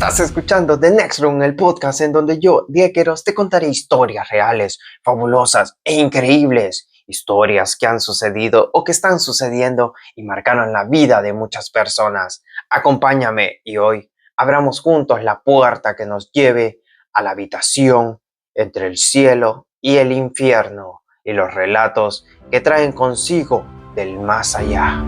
Estás escuchando The Next Room, el podcast en donde yo, Diekeros, te contaré historias reales, fabulosas e increíbles. Historias que han sucedido o que están sucediendo y marcaron la vida de muchas personas. Acompáñame y hoy abramos juntos la puerta que nos lleve a la habitación entre el cielo y el infierno y los relatos que traen consigo del más allá.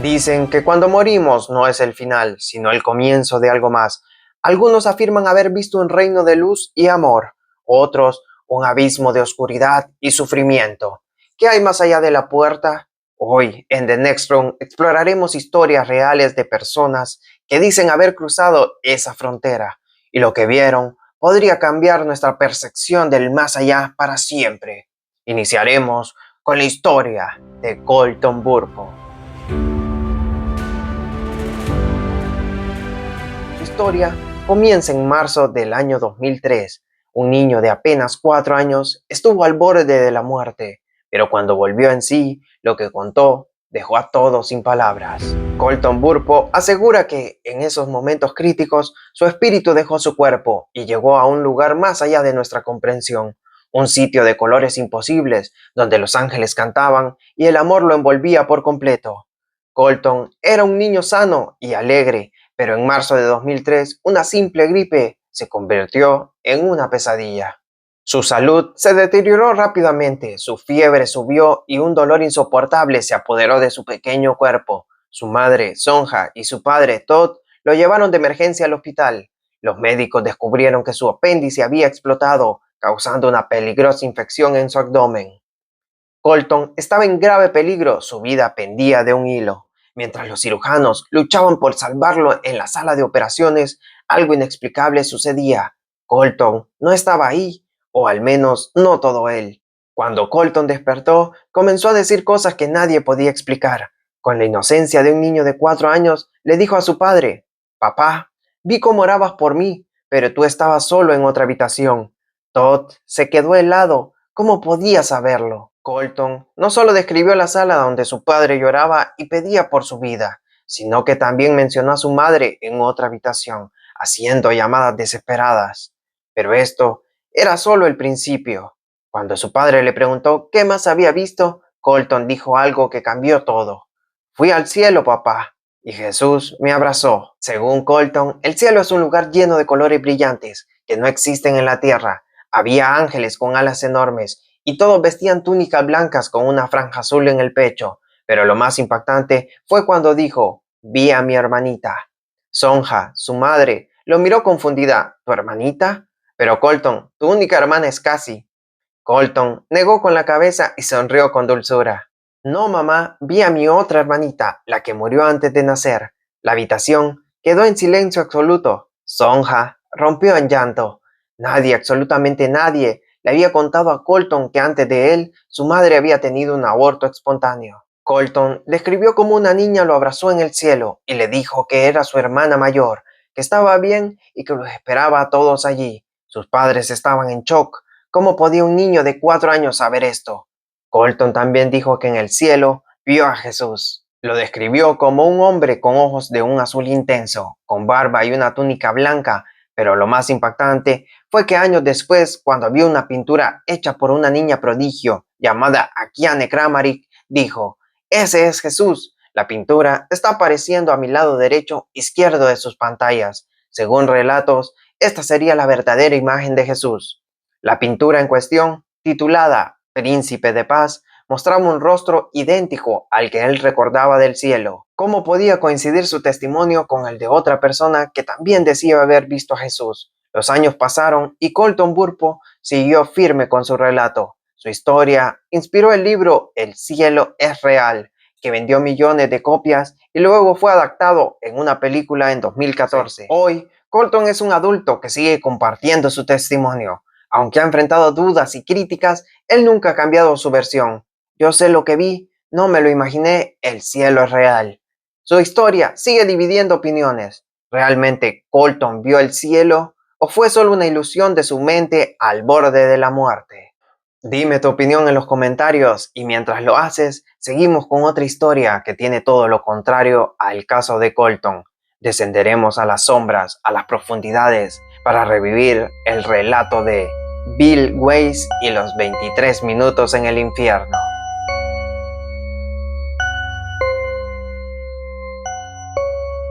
Dicen que cuando morimos no es el final, sino el comienzo de algo más. Algunos afirman haber visto un reino de luz y amor, otros un abismo de oscuridad y sufrimiento. ¿Qué hay más allá de la puerta? Hoy, en The Next Room, exploraremos historias reales de personas que dicen haber cruzado esa frontera, y lo que vieron podría cambiar nuestra percepción del más allá para siempre. Iniciaremos con la historia de Colton Burpo. Historia comienza en marzo del año 2003. Un niño de apenas 4 años estuvo al borde de la muerte, pero cuando volvió en sí, lo que contó dejó a todos sin palabras. Colton Burpo asegura que en esos momentos críticos su espíritu dejó su cuerpo y llegó a un lugar más allá de nuestra comprensión, un sitio de colores imposibles donde los ángeles cantaban y el amor lo envolvía por completo. Colton era un niño sano y alegre, pero en marzo de 2003 una simple gripe se convirtió en una pesadilla. Su salud se deterioró rápidamente, su fiebre subió y un dolor insoportable se apoderó de su pequeño cuerpo. Su madre, Sonja, y su padre, Todd, lo llevaron de emergencia al hospital. Los médicos descubrieron que su apéndice había explotado, causando una peligrosa infección en su abdomen. Colton estaba en grave peligro, su vida pendía de un hilo. Mientras los cirujanos luchaban por salvarlo en la sala de operaciones, algo inexplicable sucedía. Colton no estaba ahí, o al menos no todo él. Cuando Colton despertó, comenzó a decir cosas que nadie podía explicar. Con la inocencia de un niño de 4 años, le dijo a su padre: «Papá, vi cómo orabas por mí, pero tú estabas solo en otra habitación». Todd se quedó helado. ¿Cómo podía saberlo? Colton no solo describió la sala donde su padre lloraba y pedía por su vida, sino que también mencionó a su madre en otra habitación, haciendo llamadas desesperadas. Pero esto era solo el principio. Cuando su padre le preguntó qué más había visto, Colton dijo algo que cambió todo. «Fui al cielo, papá, y Jesús me abrazó». Según Colton, el cielo es un lugar lleno de colores brillantes que no existen en la tierra. Había ángeles con alas enormes y todos vestían túnicas blancas con una franja azul en el pecho. Pero lo más impactante fue cuando dijo: «Vi a mi hermanita». Sonja, su madre, lo miró confundida. «¿Tu hermanita?» «Pero Colton, tu única hermana es Cassie». Colton negó con la cabeza y sonrió con dulzura. «No, mamá, vi a mi otra hermanita, la que murió antes de nacer». La habitación quedó en silencio absoluto. Sonja rompió en llanto. Nadie, absolutamente nadie, le había contado a Colton que antes de él, su madre había tenido un aborto espontáneo. Colton describió cómo una niña lo abrazó en el cielo y le dijo que era su hermana mayor, que estaba bien y que los esperaba a todos allí. Sus padres estaban en shock. ¿Cómo podía un niño de 4 años saber esto? Colton también dijo que en el cielo vio a Jesús. Lo describió como un hombre con ojos de un azul intenso, con barba y una túnica blanca, pero lo más impactante fue que años después, cuando vio una pintura hecha por una niña prodigio llamada Akiane Kramaric, dijo: «Ese es Jesús. La pintura está apareciendo a mi lado derecho izquierdo de sus pantallas. Según relatos, esta sería la verdadera imagen de Jesús». La pintura en cuestión, titulada Príncipe de Paz, mostraba un rostro idéntico al que él recordaba del cielo. ¿Cómo podía coincidir su testimonio con el de otra persona que también decía haber visto a Jesús? Los años pasaron y Colton Burpo siguió firme con su relato. Su historia inspiró el libro El cielo es real, que vendió millones de copias y luego fue adaptado en una película en 2014. Hoy, Colton es un adulto que sigue compartiendo su testimonio. Aunque ha enfrentado dudas y críticas, él nunca ha cambiado su versión. «Yo sé lo que vi, no me lo imaginé, el cielo es real». Su historia sigue dividiendo opiniones. ¿Realmente Colton vio el cielo o fue solo una ilusión de su mente al borde de la muerte? Dime tu opinión en los comentarios y mientras lo haces, seguimos con otra historia que tiene todo lo contrario al caso de Colton. Descenderemos a las sombras, a las profundidades, para revivir el relato de Bill Weiss y los 23 minutos en el infierno.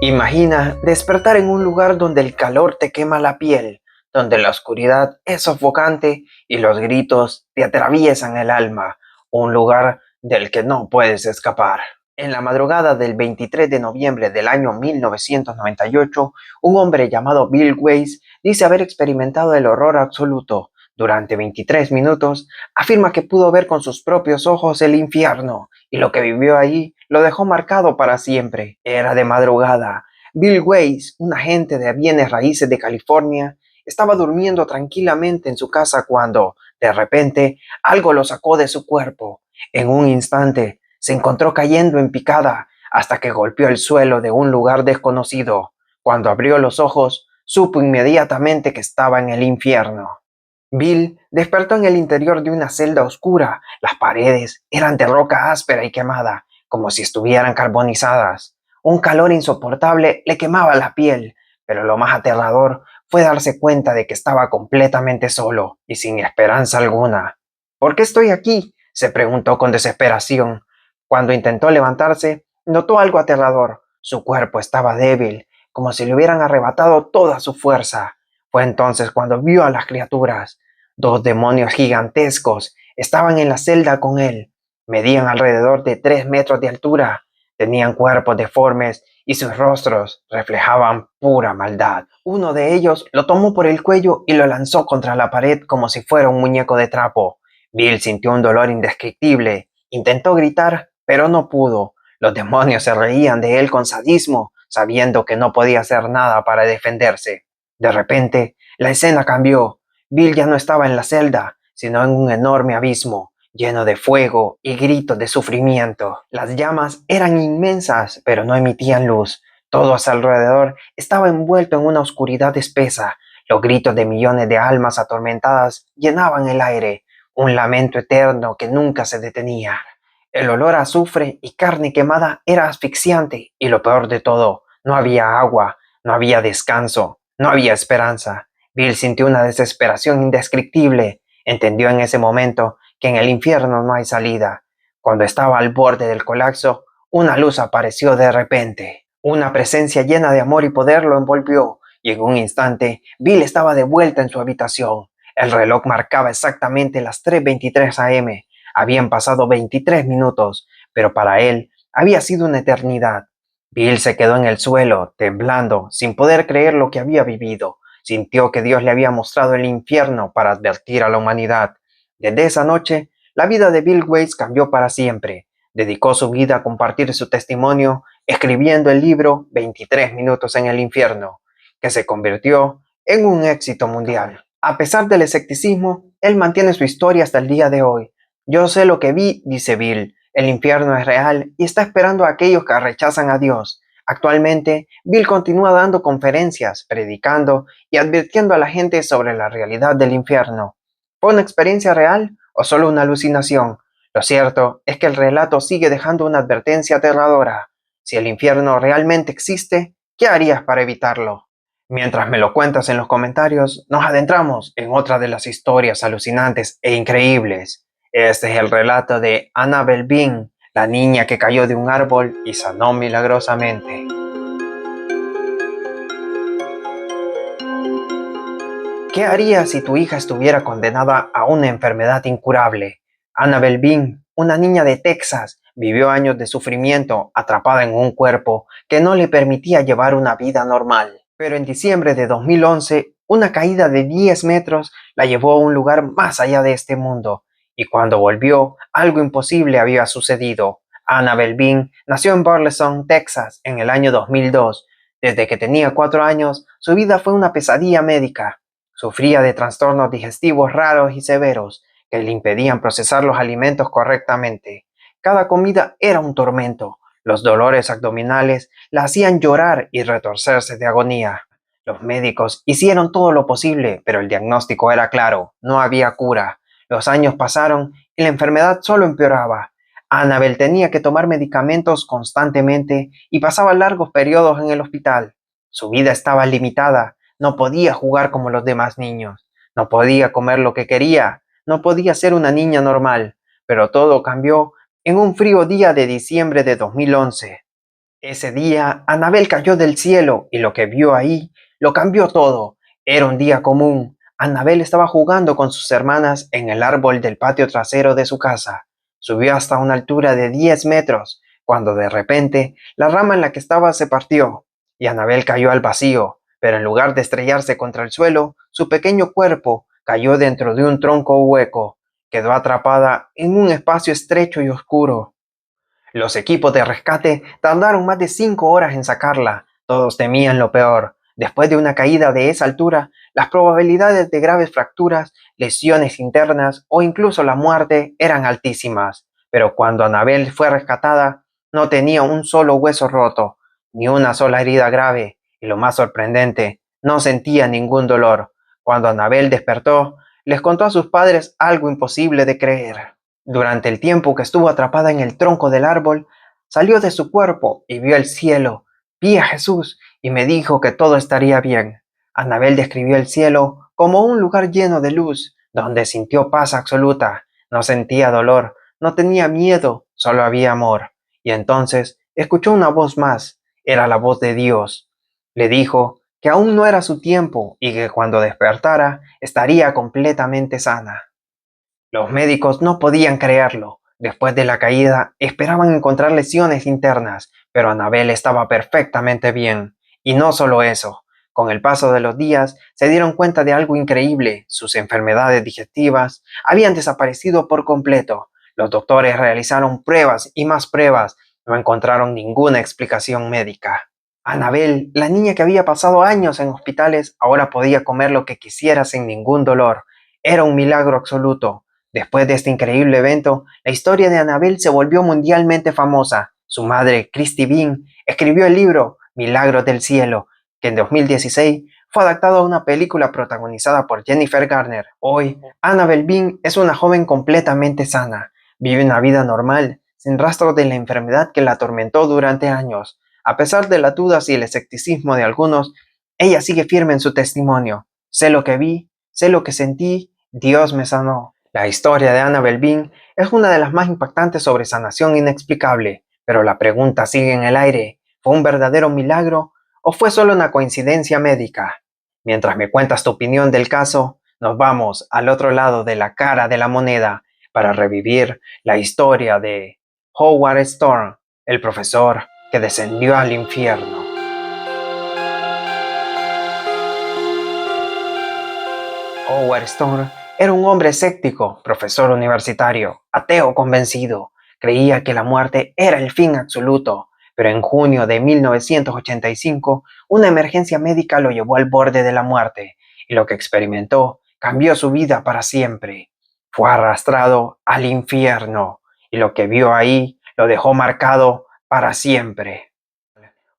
Imagina despertar en un lugar donde el calor te quema la piel, donde la oscuridad es sofocante y los gritos te atraviesan el alma, un lugar del que no puedes escapar. En la madrugada del 23 de noviembre del año 1998, un hombre llamado Bill Weiss dice haber experimentado el horror absoluto. Durante 23 minutos, afirma que pudo ver con sus propios ojos el infierno y lo que vivió allí lo dejó marcado para siempre. Era de madrugada. Bill Weiss, un agente de bienes raíces de California, estaba durmiendo tranquilamente en su casa cuando, de repente, algo lo sacó de su cuerpo. En un instante, se encontró cayendo en picada hasta que golpeó el suelo de un lugar desconocido. Cuando abrió los ojos, supo inmediatamente que estaba en el infierno. Bill despertó en el interior de una celda oscura. Las paredes eran de roca áspera y quemada, como si estuvieran carbonizadas. Un calor insoportable le quemaba la piel, pero lo más aterrador fue darse cuenta de que estaba completamente solo y sin esperanza alguna. ¿Por qué estoy aquí?, se preguntó con desesperación. Cuando intentó levantarse, notó algo aterrador. Su cuerpo estaba débil, como si le hubieran arrebatado toda su fuerza. Fue entonces cuando vio a las criaturas. Dos demonios gigantescos estaban en la celda con él. Medían alrededor de 3 metros de altura. Tenían cuerpos deformes y sus rostros reflejaban pura maldad. Uno de ellos lo tomó por el cuello y lo lanzó contra la pared como si fuera un muñeco de trapo. Bill sintió un dolor indescriptible. Intentó gritar, pero no pudo. Los demonios se reían de él con sadismo, sabiendo que no podía hacer nada para defenderse. De repente, la escena cambió. Bill ya no estaba en la celda, sino en un enorme abismo, lleno de fuego y gritos de sufrimiento. Las llamas eran inmensas, pero no emitían luz. Todo a su alrededor estaba envuelto en una oscuridad espesa. Los gritos de millones de almas atormentadas llenaban el aire, un lamento eterno que nunca se detenía. El olor a azufre y carne quemada era asfixiante, y lo peor de todo, no había agua, no había descanso, no había esperanza. Bill sintió una desesperación indescriptible. Entendió en ese momento que en el infierno no hay salida. Cuando estaba al borde del colapso, una luz apareció de repente. Una presencia llena de amor y poder lo envolvió, y en un instante, Bill estaba de vuelta en su habitación. El reloj marcaba exactamente las 3:23 am. Habían pasado 23 minutos, pero para él había sido una eternidad. Bill se quedó en el suelo, temblando, sin poder creer lo que había vivido. Sintió que Dios le había mostrado el infierno para advertir a la humanidad. Desde esa noche, la vida de Bill Weiss cambió para siempre. Dedicó su vida a compartir su testimonio, escribiendo el libro 23 minutos en el infierno, que se convirtió en un éxito mundial. A pesar del escepticismo, él mantiene su historia hasta el día de hoy. Yo sé lo que vi, dice Bill. El infierno es real y está esperando a aquellos que rechazan a Dios. Actualmente, Bill continúa dando conferencias, predicando y advirtiendo a la gente sobre la realidad del infierno. ¿Fue una experiencia real o solo una alucinación? Lo cierto es que el relato sigue dejando una advertencia aterradora. Si el infierno realmente existe, ¿qué harías para evitarlo? Mientras me lo cuentas en los comentarios, nos adentramos en otra de las historias alucinantes e increíbles. Este es el relato de Annabel Bean, la niña que cayó de un árbol y sanó milagrosamente. ¿Qué harías si tu hija estuviera condenada a una enfermedad incurable? Annabel Bean, una niña de Texas, vivió años de sufrimiento atrapada en un cuerpo que no le permitía llevar una vida normal. Pero en diciembre de 2011, una caída de 10 metros la llevó a un lugar más allá de este mundo. Y cuando volvió, algo imposible había sucedido. Annabel Bean nació en Burleson, Texas, en el año 2002. Desde que tenía 4 años, su vida fue una pesadilla médica. Sufría de trastornos digestivos raros y severos que le impedían procesar los alimentos correctamente. Cada comida era un tormento. Los dolores abdominales la hacían llorar y retorcerse de agonía. Los médicos hicieron todo lo posible, pero el diagnóstico era claro: no había cura. Los años pasaron y la enfermedad solo empeoraba. Annabel tenía que tomar medicamentos constantemente y pasaba largos periodos en el hospital. Su vida estaba limitada, no podía jugar como los demás niños, no podía comer lo que quería, no podía ser una niña normal, pero todo cambió en un frío día de diciembre de 2011. Ese día, Annabel cayó del cielo y lo que vio ahí lo cambió todo. Era un día común. Annabel estaba jugando con sus hermanas en el árbol del patio trasero de su casa. Subió hasta una altura de 10 metros, cuando de repente la rama en la que estaba se partió y Annabel cayó al vacío, pero en lugar de estrellarse contra el suelo, su pequeño cuerpo cayó dentro de un tronco hueco. Quedó atrapada en un espacio estrecho y oscuro. Los equipos de rescate tardaron más de 5 horas en sacarla. Todos temían lo peor. Después de una caída de esa altura, las probabilidades de graves fracturas, lesiones internas o incluso la muerte eran altísimas. Pero cuando Annabel fue rescatada, no tenía un solo hueso roto, ni una sola herida grave, y lo más sorprendente, no sentía ningún dolor. Cuando Annabel despertó, les contó a sus padres algo imposible de creer. Durante el tiempo que estuvo atrapada en el tronco del árbol, salió de su cuerpo y vio el cielo. Vi a Jesús y me dijo que todo estaría bien. Annabel describió el cielo como un lugar lleno de luz, donde sintió paz absoluta. No sentía dolor, no tenía miedo, solo había amor. Y entonces escuchó una voz más. Era la voz de Dios. Le dijo que aún no era su tiempo y que cuando despertara estaría completamente sana. Los médicos no podían creerlo. Después de la caída, esperaban encontrar lesiones internas, pero Annabel estaba perfectamente bien. Y no solo eso, con el paso de los días se dieron cuenta de algo increíble. Sus enfermedades digestivas habían desaparecido por completo. Los doctores realizaron pruebas y más pruebas. No encontraron ninguna explicación médica. Annabel, la niña que había pasado años en hospitales, ahora podía comer lo que quisiera sin ningún dolor. Era un milagro absoluto. Después de este increíble evento, la historia de Annabel se volvió mundialmente famosa. Su madre, Christy Bean, escribió el libro Milagros del Cielo, que en 2016 fue adaptado a una película protagonizada por Jennifer Garner. Hoy, Annabel Bean es una joven completamente sana. Vive una vida normal, sin rastro de la enfermedad que la atormentó durante años. A pesar de las dudas y el escepticismo de algunos, ella sigue firme en su testimonio. Sé lo que vi, sé lo que sentí, Dios me sanó. La historia de Annabel Bean es una de las más impactantes sobre sanación inexplicable, pero la pregunta sigue en el aire. ¿Fue un verdadero milagro o fue solo una coincidencia médica? Mientras me cuentas tu opinión del caso, nos vamos al otro lado de la cara de la moneda para revivir la historia de Howard Storm, el profesor que descendió al infierno. Howard Stone era un hombre escéptico, profesor universitario, ateo convencido. Creía que la muerte era el fin absoluto, pero en junio de 1985 una emergencia médica lo llevó al borde de la muerte y lo que experimentó cambió su vida para siempre. Fue arrastrado al infierno y lo que vio ahí lo dejó marcado para siempre.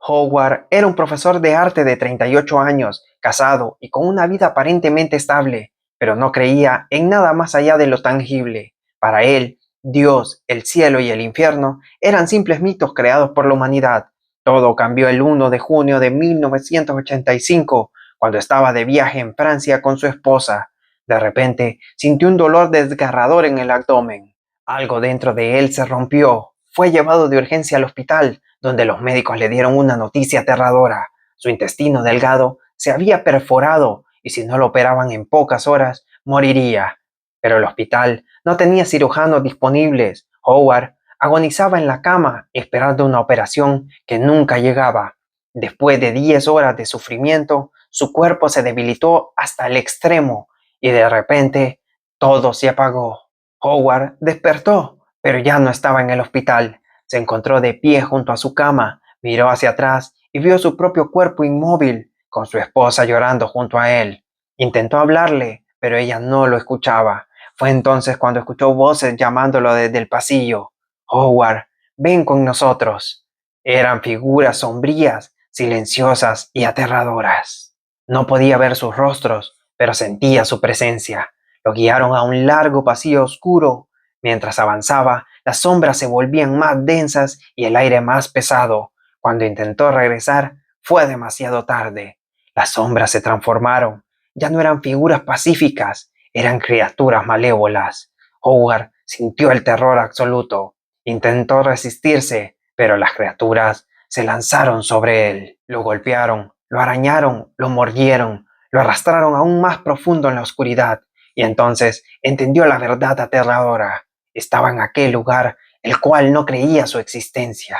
Howard era un profesor de arte de 38 años, casado y con una vida aparentemente estable, pero no creía en nada más allá de lo tangible. Para él, Dios, el cielo y el infierno eran simples mitos creados por la humanidad. Todo cambió el 1 de junio de 1985, cuando estaba de viaje en Francia con su esposa. De repente, sintió un dolor desgarrador en el abdomen. Algo dentro de él se rompió. Fue llevado de urgencia al hospital, donde los médicos le dieron una noticia aterradora. Su intestino delgado se había perforado y si no lo operaban en pocas horas, moriría. Pero el hospital no tenía cirujanos disponibles. Howard agonizaba en la cama esperando una operación que nunca llegaba. Después de 10 horas de sufrimiento, su cuerpo se debilitó hasta el extremo y de repente todo se apagó. Howard despertó, pero ya no estaba en el hospital. Se encontró de pie junto a su cama, miró hacia atrás y vio su propio cuerpo inmóvil, con su esposa llorando junto a él. Intentó hablarle, pero ella no lo escuchaba. Fue entonces cuando escuchó voces llamándolo desde el pasillo. Howard, ven con nosotros. Eran figuras sombrías, silenciosas y aterradoras. No podía ver sus rostros, pero sentía su presencia. Lo guiaron a un largo pasillo oscuro. Mientras avanzaba, las sombras se volvían más densas y el aire más pesado. Cuando intentó regresar, fue demasiado tarde. Las sombras se transformaron. Ya no eran figuras pacíficas, eran criaturas malévolas. Howard sintió el terror absoluto. Intentó resistirse, pero las criaturas se lanzaron sobre él. Lo golpearon, lo arañaron, lo mordieron, lo arrastraron aún más profundo en la oscuridad. Y entonces entendió la verdad aterradora. Estaba en aquel lugar el cual no creía su existencia.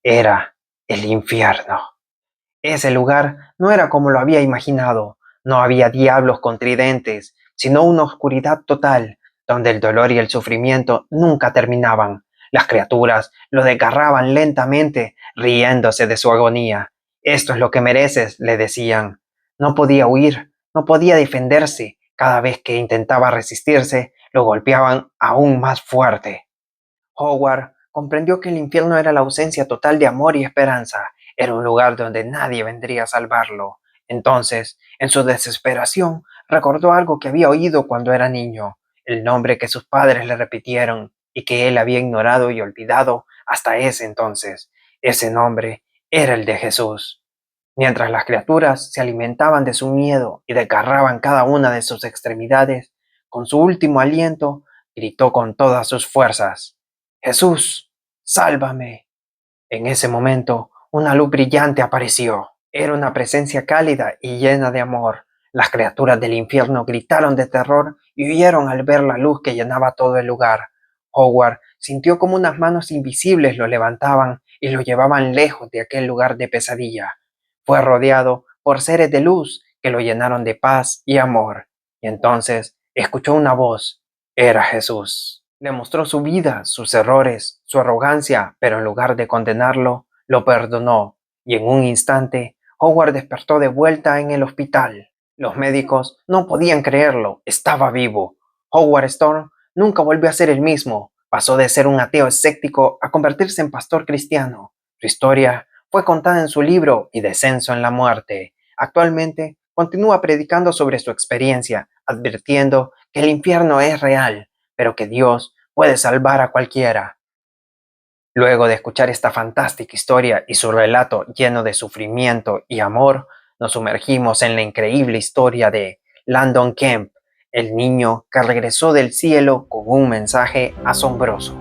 Era el infierno. Ese lugar no era como lo había imaginado. No había diablos con tridentes, sino una oscuridad total, donde el dolor y el sufrimiento nunca terminaban. Las criaturas lo desgarraban lentamente, riéndose de su agonía. Esto es lo que mereces, le decían. No podía huir, no podía defenderse. Cada vez que intentaba resistirse, lo golpeaban aún más fuerte. Howard comprendió que el infierno era la ausencia total de amor y esperanza. Era un lugar donde nadie vendría a salvarlo. Entonces, en su desesperación, recordó algo que había oído cuando era niño, el nombre que sus padres le repitieron y que él había ignorado y olvidado hasta ese entonces. Ese nombre era el de Jesús. Mientras las criaturas se alimentaban de su miedo y desgarraban cada una de sus extremidades, con su último aliento gritó con todas sus fuerzas: Jesús, sálvame. En ese momento, una luz brillante apareció. Era una presencia cálida y llena de amor. Las criaturas del infierno gritaron de terror y huyeron al ver la luz que llenaba todo el lugar. Howard sintió como unas manos invisibles lo levantaban y lo llevaban lejos de aquel lugar de pesadilla. Fue rodeado por seres de luz que lo llenaron de paz y amor. Y entonces escuchó una voz. Era Jesús. Le mostró su vida, sus errores, su arrogancia, pero en lugar de condenarlo, lo perdonó. Y en un instante, Howard despertó de vuelta en el hospital. Los médicos no podían creerlo, estaba vivo. Howard Storm nunca volvió a ser el mismo. Pasó de ser un ateo escéptico a convertirse en pastor cristiano. Su historia fue contada en su libro Y Descenso en la Muerte. Actualmente continúa predicando sobre su experiencia, advirtiendo que el infierno es real, pero que Dios puede salvar a cualquiera. Luego de escuchar esta fantástica historia y su relato lleno de sufrimiento y amor, nos sumergimos en la increíble historia de Landon Kemp, el niño que regresó del cielo con un mensaje asombroso.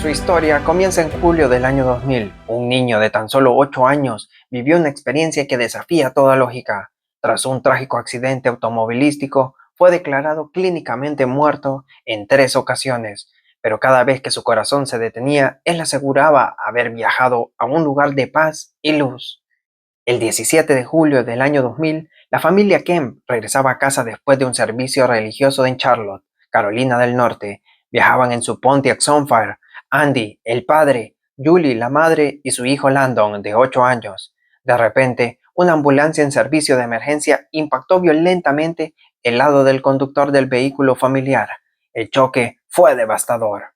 Su historia comienza en julio del año 2000. Un niño de tan solo 8 años vivió una experiencia que desafía toda lógica. Tras un trágico accidente automovilístico, fue declarado clínicamente muerto en 3 ocasiones, pero cada vez que su corazón se detenía, él aseguraba haber viajado a un lugar de paz y luz. El 17 de julio del año 2000, la familia Kemp regresaba a casa después de un servicio religioso en Charlotte, Carolina del Norte. Viajaban en su Pontiac Sunfire. Andy, el padre, Julie, la madre, y su hijo Landon, de 8 años. De repente, una ambulancia en servicio de emergencia impactó violentamente el lado del conductor del vehículo familiar. El choque fue devastador.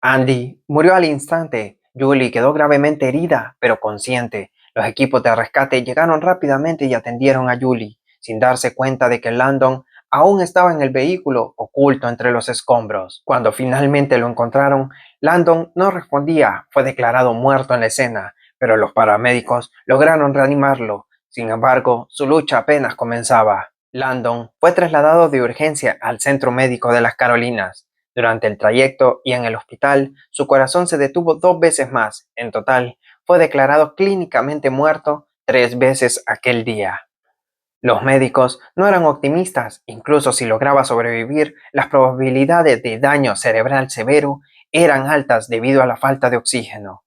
Andy murió al instante. Julie quedó gravemente herida, pero consciente. Los equipos de rescate llegaron rápidamente y atendieron a Julie, sin darse cuenta de que Landon aún estaba en el vehículo, oculto entre los escombros. Cuando finalmente lo encontraron, Landon no respondía. Fue declarado muerto en la escena, pero los paramédicos lograron reanimarlo. Sin embargo, su lucha apenas comenzaba. Landon fue trasladado de urgencia al Centro Médico de las Carolinas. Durante el trayecto y en el hospital, su corazón se detuvo 2 veces más. En total, fue declarado clínicamente muerto 3 veces aquel día. Los médicos no eran optimistas. Incluso si lograba sobrevivir, las probabilidades de daño cerebral severo eran altas debido a la falta de oxígeno.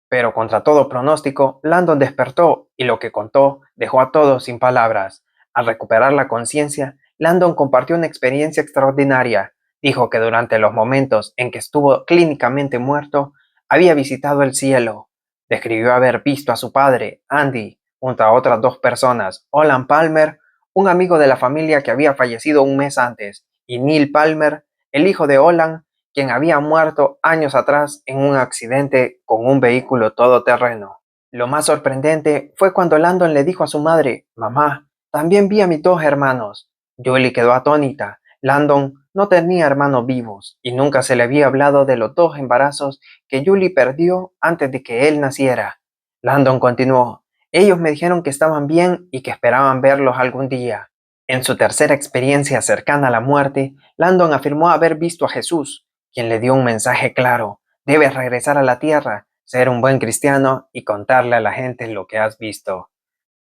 Pero contra todo pronóstico, Landon despertó y lo que contó dejó a todos sin palabras. Al recuperar la conciencia, Landon compartió una experiencia extraordinaria. Dijo que durante los momentos en que estuvo clínicamente muerto, había visitado el cielo. Describió haber visto a su padre, Andy, junto a otras 2 personas, Olan Palmer, un amigo de la familia que había fallecido un mes antes, y Neil Palmer, el hijo de Olan, quien había muerto años atrás en un accidente con un vehículo todoterreno. Lo más sorprendente fue cuando Landon le dijo a su madre: «Mamá, También vi a mis dos hermanos. Julie quedó atónita. Landon no tenía hermanos vivos y nunca se le había hablado de los dos embarazos que Julie perdió antes de que él naciera. Landon continuó. Ellos me dijeron que estaban bien y que esperaban verlos algún día. En su tercera experiencia cercana a la muerte, Landon afirmó haber visto a Jesús, quien le dio un mensaje claro. Debes regresar a la tierra, ser un buen cristiano y contarle a la gente lo que has visto.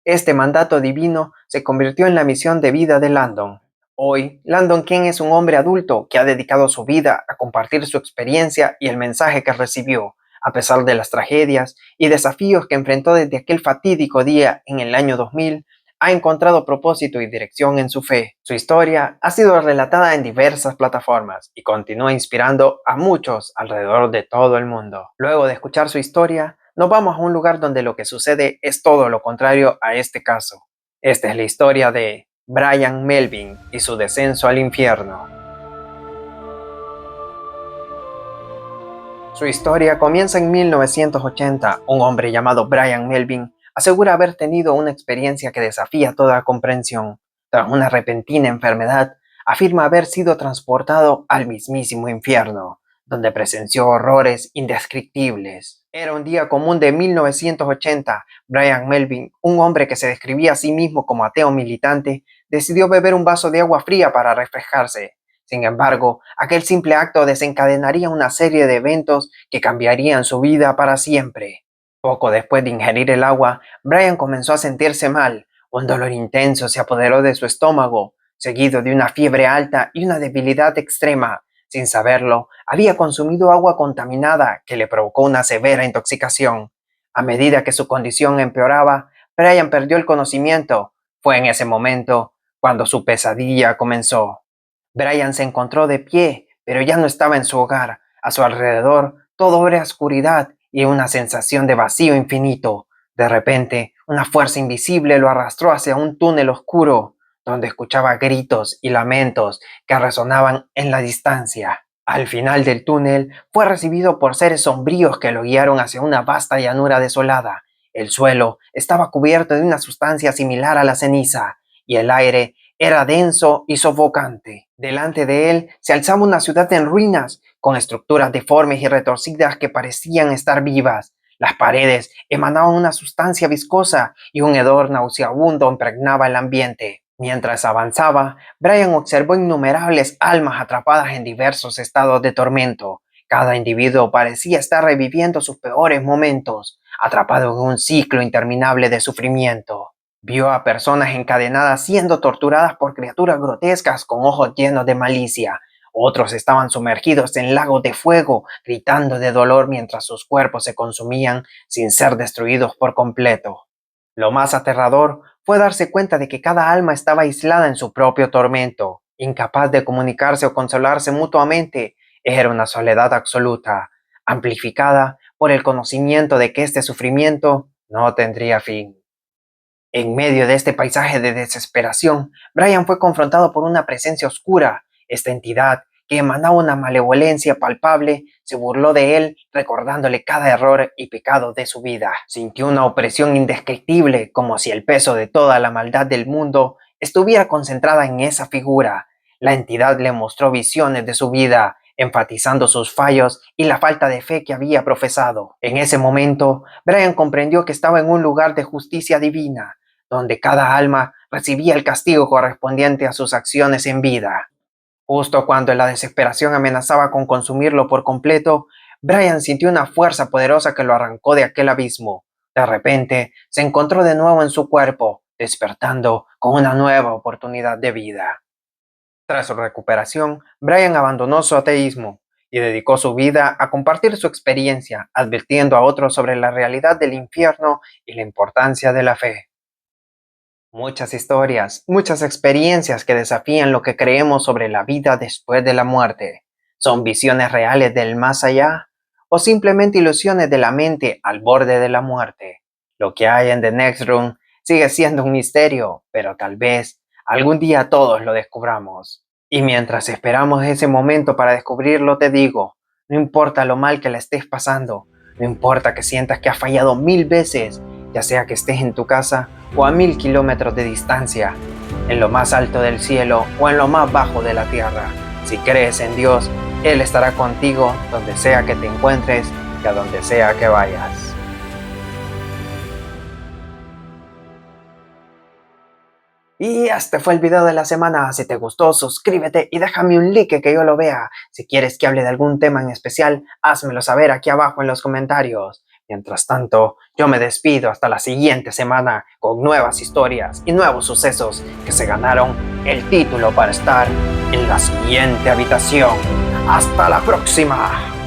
Este mandato divino se convirtió en la misión de vida de Landon. Hoy, Landon King es un hombre adulto que ha dedicado su vida a compartir su experiencia y el mensaje que recibió, a pesar de las tragedias y desafíos que enfrentó desde aquel fatídico día en el año 2000, ha encontrado propósito y dirección en su fe. Su historia ha sido relatada en diversas plataformas y continúa inspirando a muchos alrededor de todo el mundo. Luego de escuchar su historia, nos vamos a un lugar donde lo que sucede es todo lo contrario a este caso. Esta es la historia de Brian Melvin y su descenso al infierno. Su historia comienza en 1980. Un hombre llamado Brian Melvin asegura haber tenido una experiencia que desafía toda comprensión. Tras una repentina enfermedad, afirma haber sido transportado al mismísimo infierno, donde presenció horrores indescriptibles. Era un día común de 1980. Brian Melvin, un hombre que se describía a sí mismo como ateo militante, decidió beber un vaso de agua fría para refrescarse. Sin embargo, aquel simple acto desencadenaría una serie de eventos que cambiarían su vida para siempre. Poco después de ingerir el agua, Brian comenzó a sentirse mal. Un dolor intenso se apoderó de su estómago, seguido de una fiebre alta y una debilidad extrema. Sin saberlo, había consumido agua contaminada que le provocó una severa intoxicación. A medida que su condición empeoraba, Brian perdió el conocimiento. Fue en ese momento cuando su pesadilla comenzó. Brian se encontró de pie, pero ya no estaba en su hogar. A su alrededor todo era oscuridad y una sensación de vacío infinito. De repente, una fuerza invisible lo arrastró hacia un túnel oscuro, donde escuchaba gritos y lamentos que resonaban en la distancia. Al final del túnel, fue recibido por seres sombríos que lo guiaron hacia una vasta llanura desolada. El suelo estaba cubierto de una sustancia similar a la ceniza, y el aire era denso y sofocante. Delante de él se alzaba una ciudad en ruinas, con estructuras deformes y retorcidas que parecían estar vivas. Las paredes emanaban una sustancia viscosa y un hedor nauseabundo impregnaba el ambiente. Mientras avanzaba, Brian observó innumerables almas atrapadas en diversos estados de tormento. Cada individuo parecía estar reviviendo sus peores momentos, atrapado en un ciclo interminable de sufrimiento. Vio a personas encadenadas siendo torturadas por criaturas grotescas con ojos llenos de malicia. Otros estaban sumergidos en lagos de fuego, gritando de dolor mientras sus cuerpos se consumían sin ser destruidos por completo. Lo más aterrador fue darse cuenta de que cada alma estaba aislada en su propio tormento, incapaz de comunicarse o consolarse mutuamente. Era una soledad absoluta, amplificada por el conocimiento de que este sufrimiento no tendría fin. En medio de este paisaje de desesperación, Brian fue confrontado por una presencia oscura. Esta entidad, que emanaba una malevolencia palpable, se burló de él, recordándole cada error y pecado de su vida. Sintió una opresión indescriptible, como si el peso de toda la maldad del mundo estuviera concentrada en esa figura. La entidad le mostró visiones de su vida, enfatizando sus fallos y la falta de fe que había profesado. En ese momento, Brian comprendió que estaba en un lugar de justicia divina, donde cada alma recibía el castigo correspondiente a sus acciones en vida. Justo cuando la desesperación amenazaba con consumirlo por completo, Brian sintió una fuerza poderosa que lo arrancó de aquel abismo. De repente, se encontró de nuevo en su cuerpo, despertando con una nueva oportunidad de vida. Tras su recuperación, Brian abandonó su ateísmo y dedicó su vida a compartir su experiencia, advirtiendo a otros sobre la realidad del infierno y la importancia de la fe. Muchas historias, muchas experiencias que desafían lo que creemos sobre la vida después de la muerte. ¿Son visiones reales del más allá o simplemente ilusiones de la mente al borde de la muerte? Lo que hay en The Next Room sigue siendo un misterio, pero tal vez algún día todos lo descubramos. Y mientras esperamos ese momento para descubrirlo, te digo, no importa lo mal que la estés pasando, no importa que sientas que has fallado 1000 veces, ya sea que estés en tu casa o a 1000 kilómetros de distancia, en lo más alto del cielo o en lo más bajo de la tierra. Si crees en Dios, Él estará contigo donde sea que te encuentres y a donde sea que vayas. Y este fue el video de la semana. Si te gustó, suscríbete y déjame un like que yo lo vea. Si quieres que hable de algún tema en especial, házmelo saber aquí abajo en los comentarios. Mientras tanto, yo me despido hasta la siguiente semana con nuevas historias y nuevos sucesos que se ganaron el título para estar en la siguiente habitación. ¡Hasta la próxima!